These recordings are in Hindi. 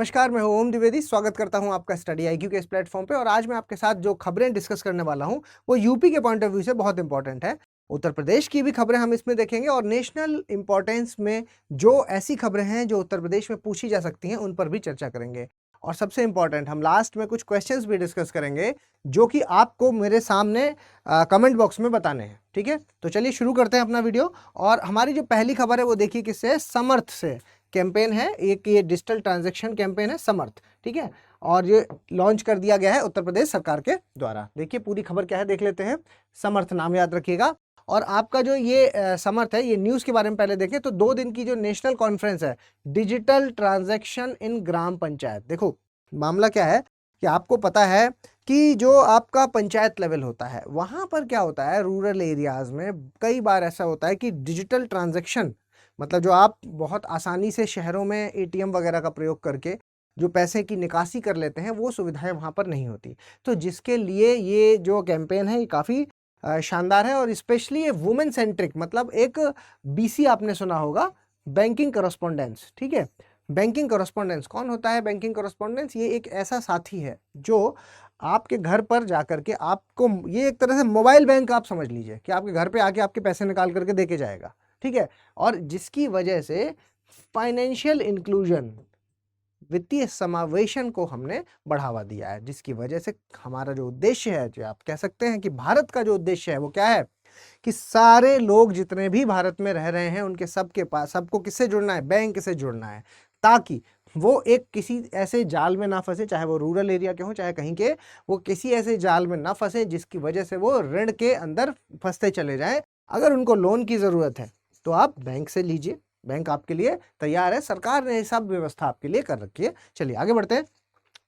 नमस्कार, मैं हूं ओम द्विवेदी। स्वागत करता हूं आपका स्टडी आईक्यू के इस प्लेटफॉर्म पे। और आज मैं आपके साथ जो खबरें डिस्कस करने वाला हूं वो यूपी के पॉइंट ऑफ व्यू से बहुत इंपॉर्टेंट है। उत्तर प्रदेश की भी खबरें हम इसमें देखेंगे और नेशनल इंपॉर्टेंस में जो ऐसी खबरें हैं जो उत्तर प्रदेश में पूछी जा सकती हैं उन पर भी चर्चा करेंगे। और सबसे इंपॉर्टेंट, हम लास्ट में कुछ क्वेश्चंस भी डिस्कस करेंगे जो कि आपको मेरे सामने कमेंट बॉक्स में बताने हैं। ठीक है, तो चलिए शुरू करते हैं अपना वीडियो। और हमारी जो पहली खबर है वो देखिए किससे, समर्थ से। कैंपेन है एक, ये डिजिटल ट्रांजैक्शन कैंपेन है समर्थ। ठीक है, और ये लॉन्च कर दिया गया है उत्तर प्रदेश सरकार के द्वारा। देखिए पूरी खबर क्या है, देख लेते हैं। समर्थ नाम याद रखिएगा। और आपका जो ये समर्थ है, ये न्यूज़ के बारे में पहले देखें तो 2 दिन की जो नेशनल कॉन्फ्रेंस है डिजिटल ट्रांजैक्शन इन ग्राम पंचायत। देखो मामला क्या है कि आपको पता है कि जो आपका पंचायत लेवल होता है वहाँ पर क्या होता है, रूरल एरियाज में कई बार ऐसा होता है कि डिजिटल ट्रांजैक्शन मतलब जो आप बहुत आसानी से शहरों में एटीएम वगैरह का प्रयोग करके जो पैसे की निकासी कर लेते हैं वो सुविधाएं वहाँ पर नहीं होती। तो जिसके लिए ये जो कैंपेन है ये काफ़ी शानदार है। और स्पेशली ये वुमेन सेंट्रिक, मतलब एक बीसी आपने सुना होगा, बैंकिंग करस्पॉन्डेंस। ठीक है, बैंकिंग करस्पॉन्डेंस कौन होता है? बैंकिंग करस्पॉन्डेंस ये एक ऐसा साथी है जो आपके घर पर जाकर के आपको, ये एक तरह से मोबाइल बैंक आप समझ लीजिए कि आपके घर पे आके आपके पैसे निकाल करके देके जाएगा। ठीक है, और जिसकी वजह से फाइनेंशियल इंक्लूजन, वित्तीय समावेशन को हमने बढ़ावा दिया है, जिसकी वजह से हमारा जो उद्देश्य है, जो आप कह सकते हैं कि भारत का जो उद्देश्य है वो क्या है कि सारे लोग जितने भी भारत में रह रहे हैं उनके सबके पास, सबको किससे जुड़ना है? बैंक से जुड़ना है, ताकि वो एक किसी ऐसे जाल में ना फंसे, चाहे वो रूरल एरिया के हो चाहे कहीं के, वो किसी ऐसे जाल में ना फंसे जिसकी वजह से वो ऋण के अंदर फंसते चले जाएं। अगर उनको लोन की जरूरत है तो आप बैंक से लीजिए, बैंक आपके लिए तैयार है, सरकार ने सब व्यवस्था आपके लिए कर रखी है। चलिए आगे बढ़ते हैं।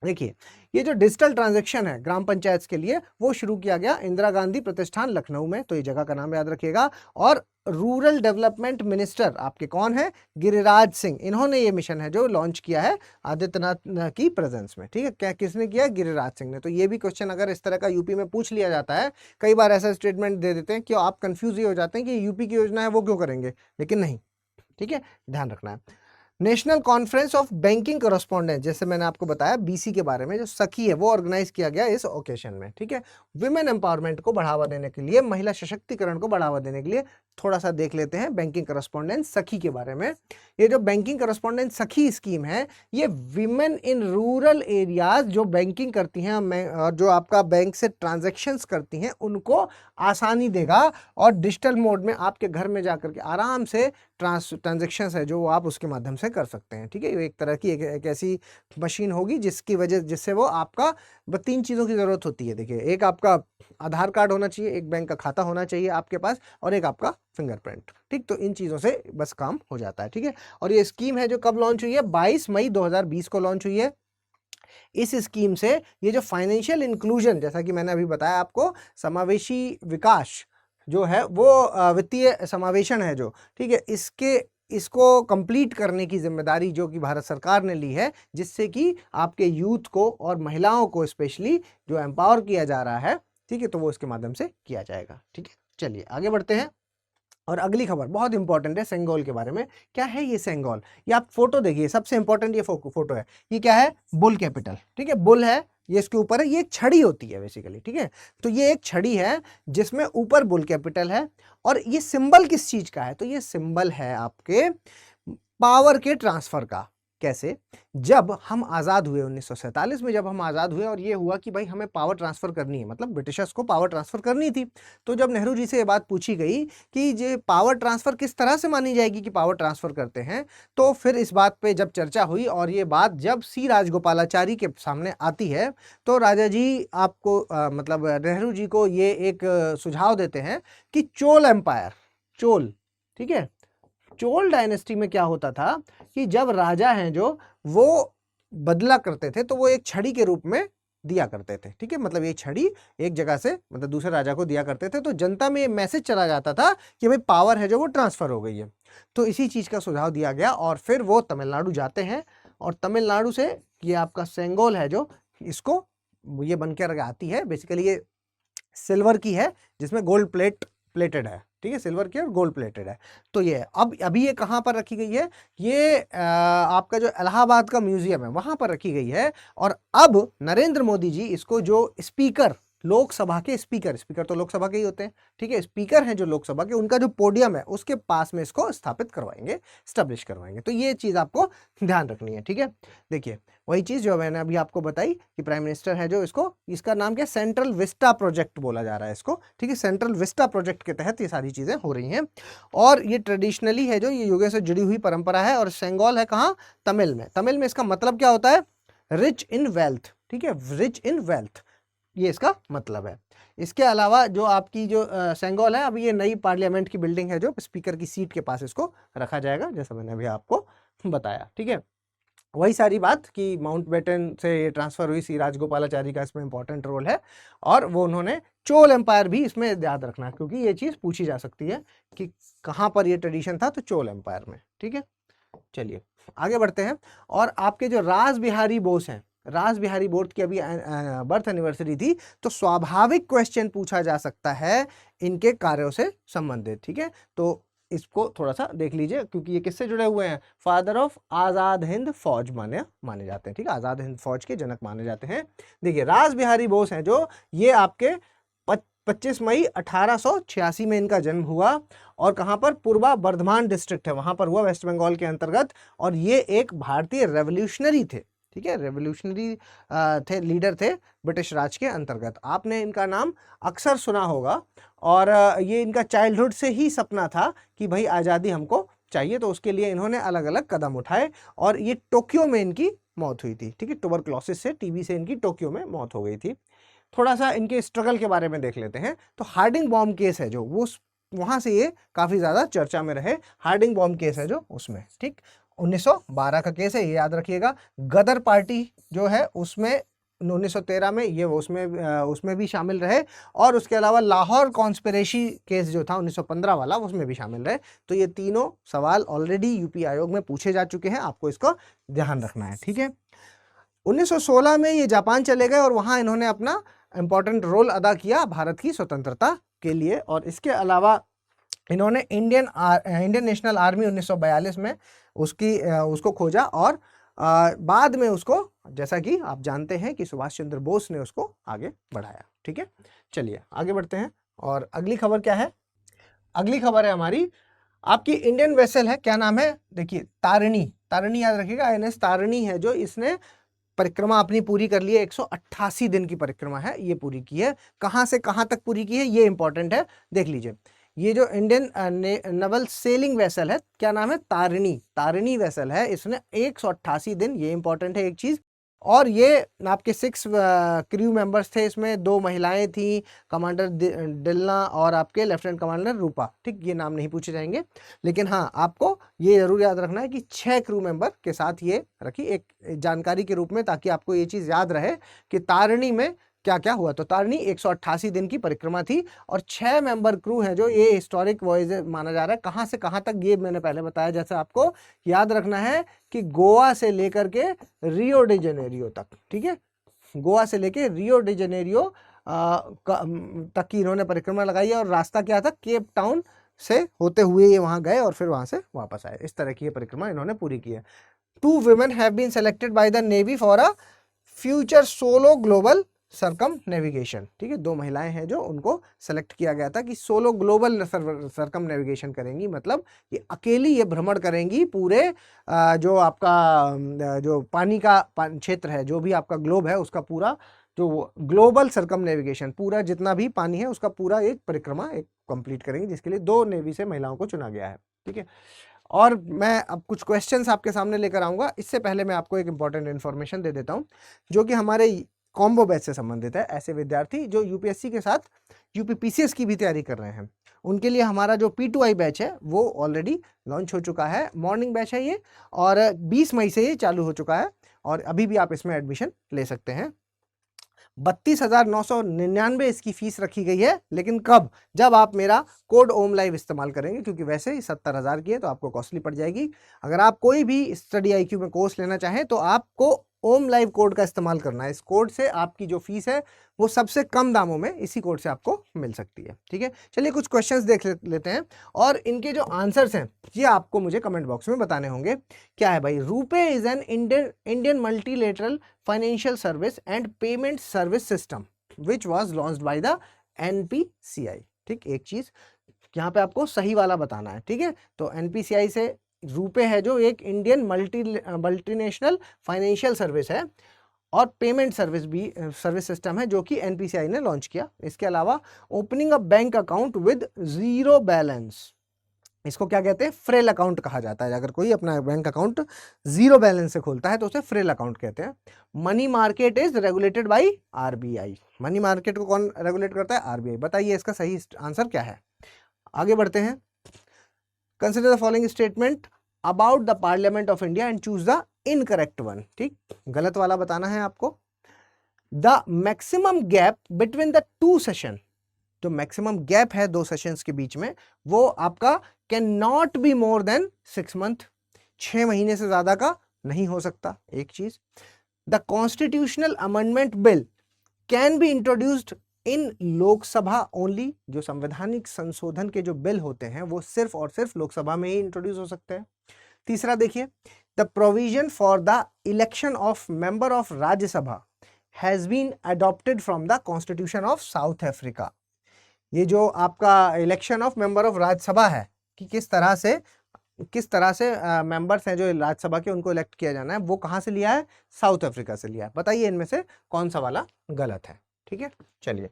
देखिए ये जो डिजिटल ट्रांजैक्शन है ग्राम पंचायत के लिए वो शुरू किया गया इंदिरा गांधी प्रतिष्ठान लखनऊ में, तो ये जगह का नाम याद रखिएगा। और रूरल डेवलपमेंट मिनिस्टर आपके कौन है? गिरिराज सिंह। इन्होंने ये मिशन है जो लॉन्च किया है आदित्यनाथ की प्रेजेंस में। ठीक है, क्या किसने किया? गिरिराज सिंह ने। तो ये भी क्वेश्चन अगर इस तरह का यूपी में पूछ लिया जाता है, कई बार ऐसा स्टेटमेंट दे देते हैं कि आप कंफ्यूज ही हो जाते हैं कि यूपी की योजना है वो क्यों करेंगे, लेकिन नहीं। ठीक है, ध्यान रखना है। National conference of banking correspondent, जैसे मैंने आपको बताया बीसी के बारे में, जो सखी है वो ऑर्गेनाइज किया गया इस ओकेशन में। ठीक है, विमेन एम्पावरमेंट को बढ़ावा देने के लिए, महिला सशक्तिकरण को बढ़ावा देने के लिए थोड़ा सा देख लेते हैं बैंकिंग करस्पॉन्डेंट सखी के बारे में। ये जो बैंकिंग करस्पॉन्डेंट सखी स्कीम है ये विमेन इन रूरल एरियाज जो बैंकिंग करती हैं और जो आपका बैंक से ट्रांजेक्शन्स करती हैं उनको आसानी देगा। और डिजिटल मोड में आपके घर में जाकर के आराम से ट्रांजेक्शन्स है जो आप उसके माध्यम से कर सकते हैं। ठीक है, ये एक तरह की एक ऐसी मशीन होगी जिससे वो आपका 3 चीज़ों की ज़रूरत होती है। देखिए, एक आपका आधार कार्ड होना चाहिए, एक बैंक का खाता होना चाहिए आपके पास, और एक आपका फिंगरप्रिंट। ठीक, तो इन चीज़ों से बस काम हो जाता है। ठीक है, और ये स्कीम है जो कब लॉन्च हुई है? 22 मई 2020 को लॉन्च हुई है। इस स्कीम से ये जो फाइनेंशियल इंक्लूजन, जैसा कि मैंने अभी बताया आपको, समावेशी विकास जो है वो वित्तीय समावेशन है जो, ठीक है, इसको कंप्लीट करने की जिम्मेदारी जो कि भारत सरकार ने ली है, जिससे कि आपके यूथ को और महिलाओं को स्पेशली जो एम्पावर किया जा रहा है, ठीक है, तो वो इसके माध्यम से किया जाएगा। ठीक है, चलिए आगे बढ़ते हैं। और अगली खबर बहुत इंपॉर्टेंट है सेंगोल के बारे में। क्या है ये सेंगोल? ये आप फोटो देखिए, सबसे इंपॉर्टेंट ये फोटो है। ये क्या है? Bull capital. ठीक है, बुल है ये, इसके ऊपर है, ये एक छड़ी होती है बेसिकली। ठीक है, तो ये एक छड़ी है जिसमें ऊपर बुल कैपिटल है। और ये सिंबल किस चीज का है? तो ये सिंबल है आपके पावर के ट्रांसफर का। कैसे? जब हम आज़ाद हुए 1947 में, जब हम आज़ाद हुए और ये हुआ कि भाई हमें पावर ट्रांसफ़र करनी है, मतलब ब्रिटिशर्स को पावर ट्रांसफ़र करनी थी, तो जब नेहरू जी से ये बात पूछी गई कि ये पावर ट्रांसफ़र किस तरह से मानी जाएगी कि पावर ट्रांसफ़र करते हैं, तो फिर इस बात पे जब चर्चा हुई और ये बात जब सी राजगोपालाचारी के सामने आती है, तो राजा जी आपको मतलब नेहरू जी को ये एक सुझाव देते हैं कि चोल एम्पायर, चोल, ठीक है, चोल डायनेस्टी में क्या होता था कि जब राजा हैं जो वो बदला करते थे तो वो एक छड़ी के रूप में दिया करते थे। ठीक है, मतलब ये छड़ी एक जगह से मतलब दूसरे राजा को दिया करते थे, तो जनता में ये मैसेज चला जाता था कि भाई पावर है जो वो ट्रांसफर हो गई है। तो इसी चीज का सुझाव दिया गया और फिर वो तमिलनाडु जाते हैं और तमिलनाडु से ये आपका सेंगोल है जो, इसको ये बनकर आती है। बेसिकली ये सिल्वर की है जिसमें गोल्ड प्लेटेड है। ठीक है, सिल्वर की और गोल्ड प्लेटेड है। तो ये अब अभी ये कहाँ पर रखी गई है, ये आपका जो इलाहाबाद का म्यूजियम है वहां पर रखी गई है। और अब नरेंद्र मोदी जी इसको जो स्पीकर, लोकसभा के स्पीकर, स्पीकर तो लोकसभा के ही होते हैं, ठीक है, स्पीकर हैं जो लोकसभा के, उनका जो पोडियम है उसके पास में इसको स्थापित करवाएंगे, स्टैब्लिश करवाएंगे। तो ये चीज आपको ध्यान रखनी है, ठीक है। देखिए वही चीज जो मैंने अभी आपको बताई कि प्राइम मिनिस्टर है जो इसको, इसका नाम क्या, सेंट्रल विस्टा प्रोजेक्ट बोला जा रहा है इसको, ठीक है, सेंट्रल विस्टा प्रोजेक्ट के तहत ये सारी चीजें हो रही हैं। और ये ट्रेडिशनली है जो, ये युगों से जुड़ी हुई परंपरा है। और सेंगोल है कहाँ, तमिल में। तमिल में इसका मतलब क्या होता है, रिच इन वेल्थ, ठीक है, रिच इन वेल्थ, ये इसका मतलब है। इसके अलावा जो आपकी जो सेंगोल है, अब ये नई पार्लियामेंट की बिल्डिंग है जो स्पीकर की सीट के पास इसको रखा जाएगा, जैसा मैंने अभी आपको बताया, ठीक है। वही सारी बात कि माउंटबेटन से ये ट्रांसफर हुई, सी राजगोपालाचारी का इसमें इंपॉर्टेंट रोल है। और वो उन्होंने चोल एम्पायर भी इसमें याद रखना, क्योंकि ये चीज पूछी जा सकती है कि कहां पर ये ट्रेडिशन था, तो चोल एम्पायर में, ठीक है। चलिए आगे बढ़ते हैं। और आपके जो रास बिहारी बोस हैं, रास बिहारी बोस की अभी बर्थ एनिवर्सरी थी, तो स्वाभाविक क्वेश्चन पूछा जा सकता है इनके कार्यों से संबंधित, ठीक है। तो इसको थोड़ा सा देख लीजिए, क्योंकि ये किससे जुड़े हुए हैं, फादर ऑफ आजाद हिंद फौज माने जाते हैं, ठीक है, आजाद हिंद फौज के जनक माने जाते हैं। देखिए रास बिहारी बोस हैं जो, ये आपके 25 मई 1886 में इनका जन्म हुआ। और कहां पर, पूर्वा बर्धमान डिस्ट्रिक्ट है वहां पर हुआ, वेस्ट बंगाल के अंतर्गत। और ये एक भारतीय रेवोल्यूशनरी थे, ठीक है, रेवोल्यूशनरी थे, लीडर थे ब्रिटिश राज के अंतर्गत। आपने इनका नाम अक्सर सुना होगा। और ये इनका चाइल्डहुड से ही सपना था कि भाई आज़ादी हमको चाहिए, तो उसके लिए इन्होंने अलग अलग कदम उठाए। और ये टोक्यो में इनकी मौत हुई थी, ठीक है, ट्यूबरक्लोसिस से, टीबी से इनकी टोक्यो में मौत हो गई थी। थोड़ा सा इनके स्ट्रगल के बारे में देख लेते हैं। तो हार्डिंग बॉम्ब केस है जो, वो वहां से ये काफी ज्यादा चर्चा में रहे। हार्डिंग बॉम्ब केस है जो उसमें, ठीक, 1912 का केस है, ये याद रखिएगा। गदर पार्टी जो है उसमें 1913 में ये उसमें भी शामिल रहे। और उसके अलावा लाहौर कॉन्स्पिरेसी केस जो था 1915 वाला, उसमें भी शामिल रहे। तो ये तीनों सवाल ऑलरेडी यूपी आयोग में पूछे जा चुके हैं, आपको इसको ध्यान रखना है, ठीक है। 1916 में ये जापान चले गए और वहां इन्होंने अपना इंपॉर्टेंट रोल अदा किया भारत की स्वतंत्रता के लिए। और इसके अलावा इन्होंने इंडियन नेशनल आर्मी 1942 में उसको खोजा। और बाद में उसको, जैसा कि आप जानते हैं कि सुभाष चंद्र बोस ने उसको आगे बढ़ाया, ठीक है। चलिए आगे बढ़ते हैं। और अगली खबर क्या है, अगली खबर है हमारी, आपकी इंडियन वेसल है, क्या नाम है, देखिए तारिणी। तारिणी याद रखिएगा, INS तारिणी है जो, इसने परिक्रमा अपनी पूरी कर ली है, 188 दिन की परिक्रमा है ये पूरी की है। कहां से कहां तक पूरी की है ये इंपॉर्टेंट है, देख लीजिए। ये जो इंडियन नेवल सेलिंग वेसल है, क्या नाम है, तारिणी। तारिणी वेसल है, इसने 188 दिन, ये इंपॉर्टेंट है एक चीज। और ये आपके 6 क्रू मेंबर्स थे, इसमें 2 महिलाएं थी, कमांडर डिल्ना और आपके लेफ्टिनेंट कमांडर रूपा, ठीक, ये नाम नहीं पूछे जाएंगे। लेकिन हाँ, आपको ये जरूर याद रखना है कि 6 क्रू मेंबर के साथ ये रखी, एक जानकारी के रूप में, ताकि आपको ये चीज याद रहे कि तारिणी में क्या क्या हुआ। तो तारिणी 188 दिन की परिक्रमा थी। और 6 मेंबर क्रू है जो, ये हिस्टोरिक वॉयज माना जा रहा है। कहां से कहां तक ये मैंने पहले बताया, जैसे आपको याद रखना है कि गोवा से लेकर के रियो डी जेनेरियो तक, ठीक है, गोवा से लेकर रियो डी जेनेरियो तक की इन्होंने परिक्रमा लगाई है। और रास्ता क्या था, केप टाउन से होते हुए ये वहां गए और फिर वहां से वापस आए। इस तरह की ये परिक्रमा इन्होंने पूरी की है। 2 women have been selected by the Navy for a future solo global circumnavigation, ठीक है, 2 महिलाएं हैं जो उनको सेलेक्ट किया गया था कि सोलो ग्लोबल सरकम नेविगेशन करेंगी, मतलब ये अकेली ये भ्रमण करेंगी पूरे जो आपका जो पानी का क्षेत्र है, जो भी आपका ग्लोब है, उसका पूरा जो ग्लोबल सरकम नेविगेशन, पूरा जितना भी पानी है उसका पूरा एक परिक्रमा एक कंप्लीट करेंगी, जिसके लिए 2 नेवी से महिलाओं को चुना गया है, ठीक है। और मैं अब कुछ क्वेश्चंस आपके सामने लेकर आऊंगा। इससे पहले मैं आपको एक इंपॉर्टेंट इन्फॉर्मेशन दे देता हूं, जो कि हमारे कॉम्बो बैच से संबंधित है। ऐसे विद्यार्थी जो यूपीएससी के साथ यूपीपीसीएस की भी तैयारी कर रहे हैं, उनके लिए हमारा जो P2I बैच है वो ऑलरेडी लॉन्च हो चुका है। मॉर्निंग बैच है ये, और 20 मई से ये चालू हो चुका है, और अभी भी आप इसमें एडमिशन ले सकते हैं। 32,999 इसकी फीस रखी गई है, लेकिन कब, जब आप मेरा कोड ओम लाइव इस्तेमाल करेंगे, क्योंकि वैसे ही 70,000 की है तो आपको कॉस्टली पड़ जाएगी। अगर आप कोई भी स्टडी IQ में कोर्स लेना चाहें तो आपको ओम लाइव कोड का इस्तेमाल करना है। इस कोड से आपकी जो फीस है वो सबसे कम दामों में इसी कोड से आपको मिल सकती है। ठीक है, चलिए कुछ क्वेश्चंस देख लेते हैं और इनके जो आंसर्स हैं ये आपको मुझे कमेंट बॉक्स में बताने होंगे। क्या है भाई? RuPay is an Indian multilateral financial service and payment service system which was launched by the NPCI। ठीक, एक चीज यहाँ पे आपको सही वाला बताना है। ठीक है, तो NPCI से रुपे है जो एक इंडियन मल्टीनेशनल फाइनेंशियल सर्विस है और पेमेंट सर्विस सिस्टम है जो कि NPCI ने लॉन्च किया। इसके अलावा opening a bank account with zero balance, इसको क्या कहते हैं? फ्रेल अकाउंट कहा जाता है। अगर कोई अपना बैंक अकाउंट जीरो बैलेंस से खोलता है तो उसे फ्रेल अकाउंट कहते हैं। Money market is regulated by RBI। Money market को कौन रेगुलेट करता है? RBI। बताइए इसका सही आंसर क्या है। आगे बढ़ते हैं। Consider the following statement about the parliament of India and choose the incorrect one. ठीक, गलत वाला बताना है आपको। The maximum gap between the two session, जो मैक्सिमम गैप है दो सेशंस के बीच में, वो आपका can not be more than 6 month, 6 महीने से ज्यादा का नहीं हो सकता। एक चीज, the constitutional amendment bill can be introduced in Lok Sabha only, जो संवैधानिक संशोधन के जो बिल होते हैं वो सिर्फ और सिर्फ लोकसभा में ही इंट्रोड्यूस हो सकते हैं। तीसरा देखिए, the provision for the election of member of Rajya Sabha has been adopted from the constitution of South Africa. ये जो आपका election of member of Rajya Sabha है कि किस तरह से मेंबर्स हैं जो राज्यसभा के उनको इलेक्ट किया जाना है, वो कहाँ से लिया है? साउथ अफ्रीका से लिया है। बताइए इनमें से कौन सा वाला गलत है। ठीक है, चलिए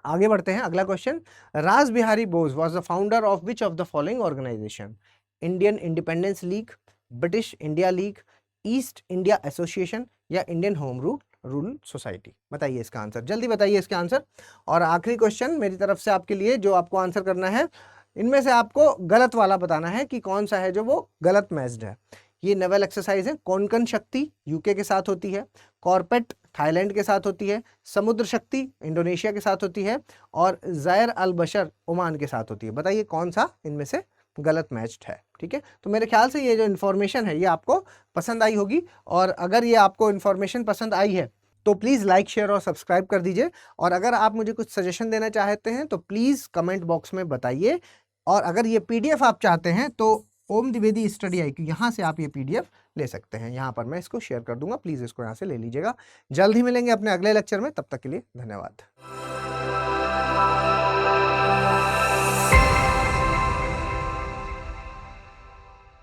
आगे बढ़ते हैं। अगला question, Ras Bihari Bose was the founder of which of the following organisation? Indian independence league, British India league, East India association या इंडियन होम रूल सोसाइटी? बताइए इसका आंसर, जल्दी बताइए इसका आंसर। और आखिरी क्वेश्चन मेरी तरफ से आपके लिए, जो आपको आंसर करना है, इनमें से आपको गलत वाला बताना है कि कौन सा है जो वो गलत मैच्ड है। ये नेवल एक्सरसाइज है। कोंकण शक्ति यूके के साथ होती है, कॉर्पेट थाईलैंड के साथ होती है, समुद्र शक्ति इंडोनेशिया के साथ होती है और ज़ैर अल बशर ओमान के साथ होती है। बताइए कौन सा इनमें से गलत मैच्ड है। ठीक है, तो मेरे ख्याल से ये जो इन्फॉर्मेशन है ये आपको पसंद आई होगी, और अगर ये आपको इन्फॉर्मेशन पसंद आई है तो प्लीज़ लाइक, शेयर और सब्सक्राइब कर दीजिए। और अगर आप मुझे कुछ सजेशन देना चाहते हैं तो प्लीज़ कमेंट बॉक्स में बताइए। और अगर ये PDF आप चाहते हैं तो ओम द्विवेदी स्टडी IQ, यहाँ से आप ये PDF ले सकते हैं। यहाँ पर मैं इसको शेयर कर दूंगा, प्लीज़ इसको यहाँ से ले लीजिएगा। जल्द ही मिलेंगे अपने अगले लेक्चर में, तब तक के लिए धन्यवाद।